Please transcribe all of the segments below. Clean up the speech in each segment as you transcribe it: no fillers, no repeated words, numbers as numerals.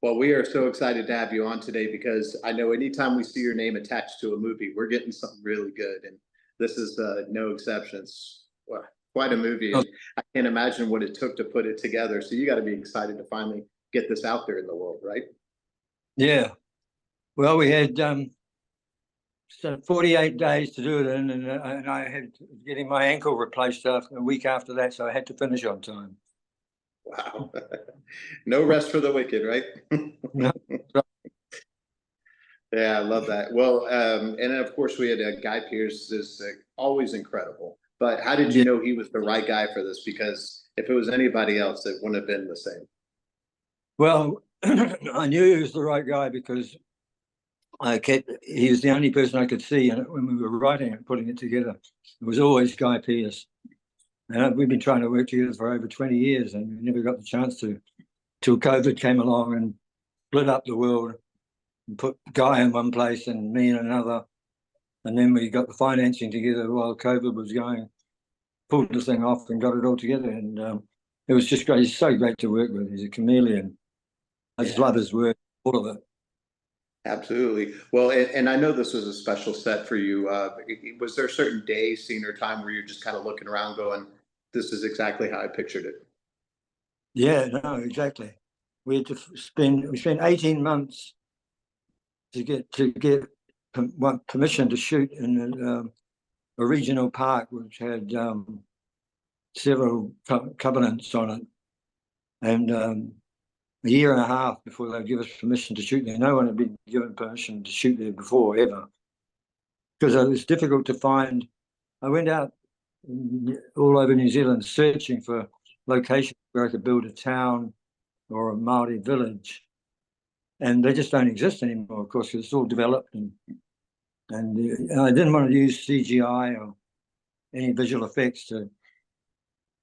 Well, we are so excited to have you on today because I know anytime we see your name attached to a movie, we're getting something really good. And this is no exception. It's quite a movie. Oh, And I can't imagine what it took to put it together. So you got to be excited to finally get this out there in the world, right? yeah. Well, we had 48 days to do it in, and I had getting my ankle replaced after a week after that, so I had to finish on time. Wow. No rest for the wicked, right? No, Yeah, I love that. Well, and then of course we had Guy Pearce is always incredible. But how did you yeah. know he was the right guy for this? Because if it was anybody else, it wouldn't have been the same. Well, I knew he was the right guy because he was the only person I could see, and when we were writing it, putting it together, it was always Guy Pearce. And we've been trying to work together for over 20 years, and we never got the chance to, till COVID came along and split up the world and put Guy in one place and me in another. And then we got the financing together while COVID was going, pulled the thing off and got it all together. And it was just great. He's so great to work with. He's a chameleon. I just love his work, all of it. Absolutely. Well, and I know this was a special set for you. Was there a certain day, scene, or time where you're just kind of looking around going, this is exactly how I pictured it? Yeah, no, exactly. We had to spend 18 months to get permission to shoot in a regional park which had several covenants on it, and a year and a half before they'd give us permission to shoot there. No one had been given permission to shoot there before, ever, because it was difficult to find. I went out all over New Zealand searching for locations where I could build a town or a Maori village, and they just don't exist anymore, of course, because it's all developed, and I didn't want to use CGI or any visual effects to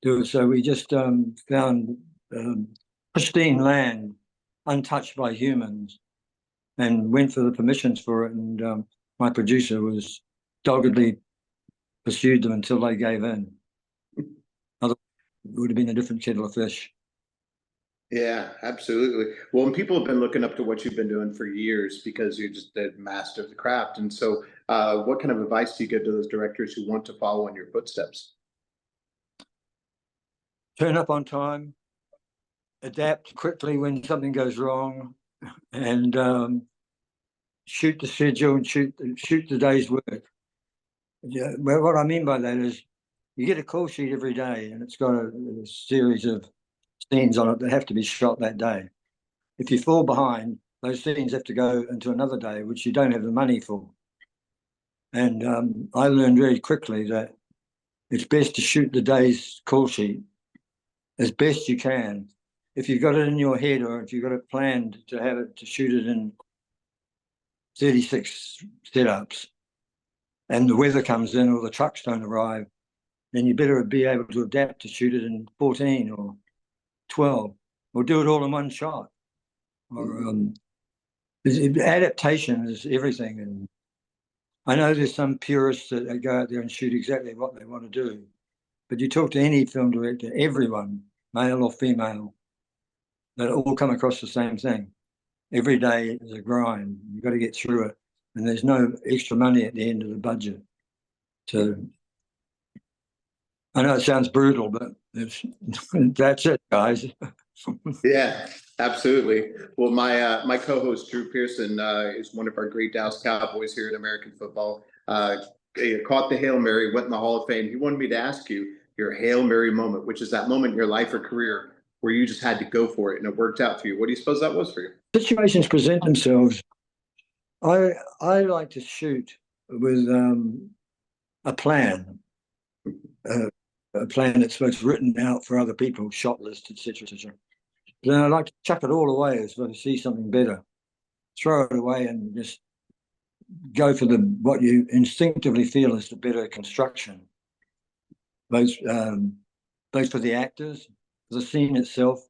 do it. So we just found pristine land, untouched by humans, and went for the permissions for it. And my producer was doggedly pursued them until they gave in. Otherwise, it would have been a different kettle of fish. Yeah, absolutely. Well, and people have been looking up to what you've been doing for years because you're just a master of the craft. And so, what kind of advice do you give to those directors who want to follow in your footsteps? Turn up on time, adapt quickly when something goes wrong, and shoot the schedule and shoot the day's work. Yeah, well, what I mean by that is you get a call sheet every day, and it's got a series of scenes on it that have to be shot that day. If you fall behind, those scenes have to go into another day, which you don't have the money for. And I learned very quickly that it's best to shoot the day's call sheet as best you can. If you've got it in your head, or if you've got it planned to have it to shoot it in 36 setups, and the weather comes in or the trucks don't arrive, then you better be able to adapt to shoot it in 14 or 12, or do it all in one shot. Or adaptation is everything. And I know there's some purists that go out there and shoot exactly what they want to do, but you talk to any film director, everyone, male or female, they all come across the same thing. Every day is a grind. You've got to get through it, and there's no extra money at the end of the budget. So I know it sounds brutal, but that's it, guys. Yeah, absolutely. Well, my co-host Drew Pearson is one of our great Dallas Cowboys here in American football. He caught the Hail Mary, went in the Hall of Fame. He wanted me to ask you your Hail Mary moment, which is that moment in your life or career where you just had to go for it and it worked out for you. What do you suppose that was for you? Situations present themselves. I like to shoot with a plan. A plan that's both written out for other people, shot list, etc., etc. Then I like to chuck it all away as if I see something better. Throw it away and just go for what you instinctively feel is the better construction. Both for the actors, the scene itself,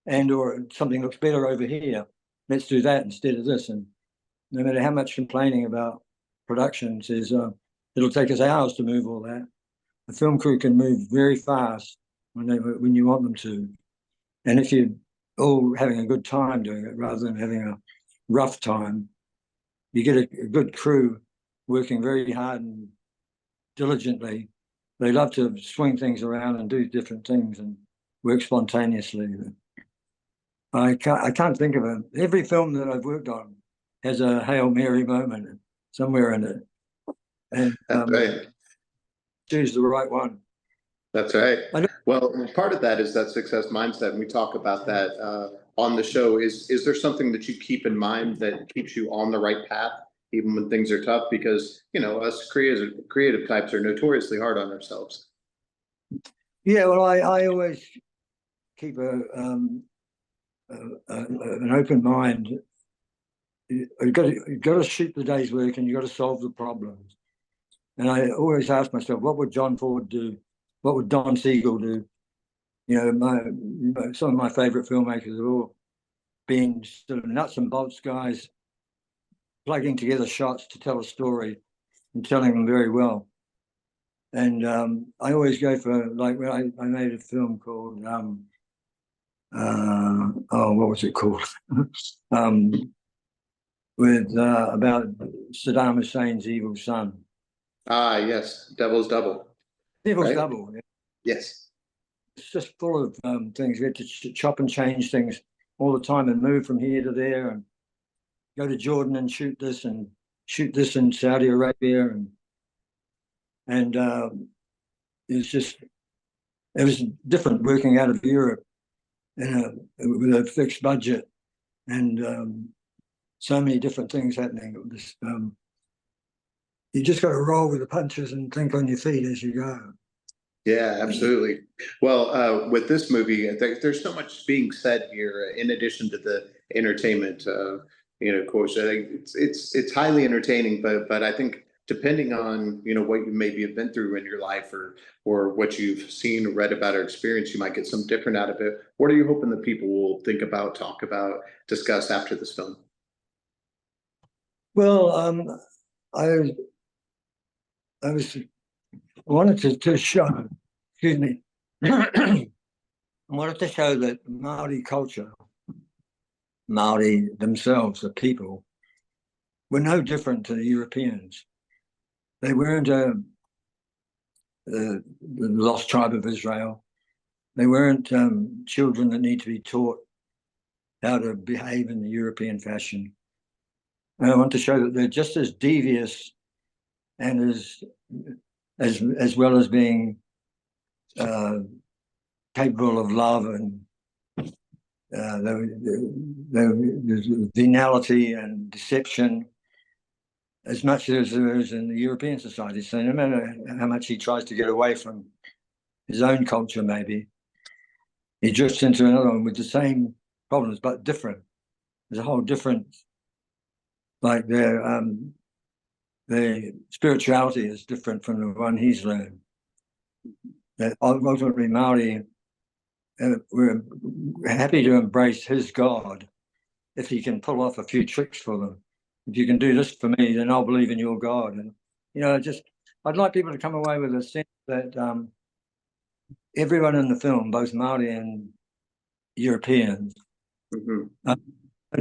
and or something looks better over here. Let's do that instead of this. And no matter how much complaining about production says it'll take us hours to move all that, the film crew can move very fast when you want them to. And if you all having a good time doing it rather than having a rough time. You get a good crew working very hard and diligently. They love to swing things around and do different things and work spontaneously. I can't think of it. Every film that I've worked on has a Hail Mary moment somewhere in it, and That's right. choose the right one. That's right. I don't, Well, part of that is that success mindset, and we talk about that on the show. Is there something that you keep in mind that keeps you on the right path, even when things are tough? Because us creative types are notoriously hard on ourselves. yeah, well, I always keep an open mind. You've got to shoot the day's work, and you've got to solve the problems. And I always ask myself, what would John Ford do? What would Don Siegel do? Some of my favorite filmmakers have all been sort of nuts and bolts guys plugging together shots to tell a story and telling them very well. And I always go for, like, when I made a film called what was it called? With about Saddam Hussein's evil son. Ah, yes, Devil's Double. Devil's Right? Double. Yeah. Yes. It's just full of things. We had to chop and change things all the time and move from here to there and go to Jordan and shoot this in Saudi Arabia, and it was different working out of Europe with a fixed budget and so many different things happening. It was, you just got to roll with the punches and think on your feet as you go. Yeah, absolutely. Well, with this movie, there's so much being said here. In addition to the entertainment, of course, I think it's highly entertaining. But I think depending on what you maybe have been through in your life or what you've seen or read about or experienced, you might get some different out of it. What are you hoping that people will think about, talk about, discuss after this film? Well, I wanted to show, excuse me, I wanted to show that Maori culture, Maori themselves, the people, were no different to the Europeans. They weren't the lost tribe of Israel. They weren't children that need to be taught how to behave in the European fashion. And I want to show that they're just as devious and as well as being capable of love and venality and deception as much as there is in the European society. So no matter how much he tries to get away from his own culture, maybe he drifts into another one with the same problems but different. There's a whole different, like their spirituality is different from the one he's learned. That ultimately Maori we're happy to embrace his God if he can pull off a few tricks for them. If you can do this for me, then I'll believe in your God. And I'd like people to come away with a sense that everyone in the film, both Maori and Europeans, are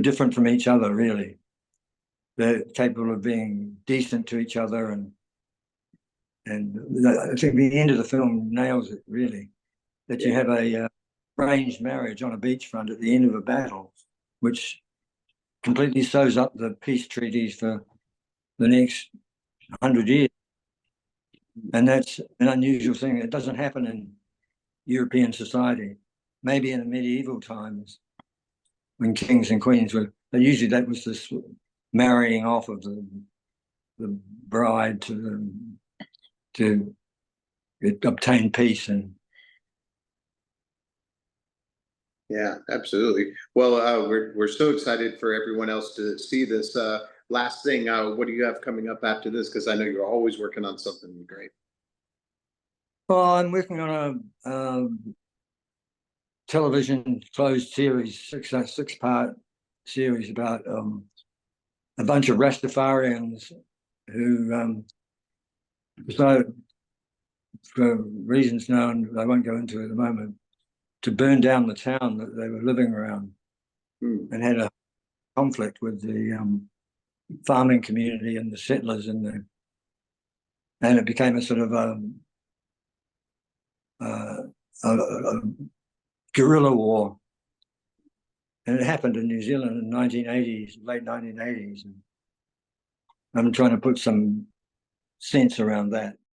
different from each other, really. They're capable of being decent to each other, and I think the end of the film nails it, really. That you have a arranged marriage on a beachfront at the end of a battle, which completely sews up the peace treaties for the next 100 years. And that's an unusual thing. It doesn't happen in European society. Maybe in the medieval times when kings and queens were, but usually that was this marrying off of the bride to obtain peace. And yeah, absolutely. Well, we're so excited for everyone else to see this. Last thing, what do you have coming up after this? Because I know you're always working on something great. well, I'm working on a television closed series, six-part series about a bunch of Rastafarians who decided, for reasons known I won't go into at the moment, to burn down the town that they were living around, and had a conflict with the farming community and the settlers and it became a sort of a guerrilla war. And it happened in New Zealand in 1980s, late 1980s. And I'm trying to put some sense around that.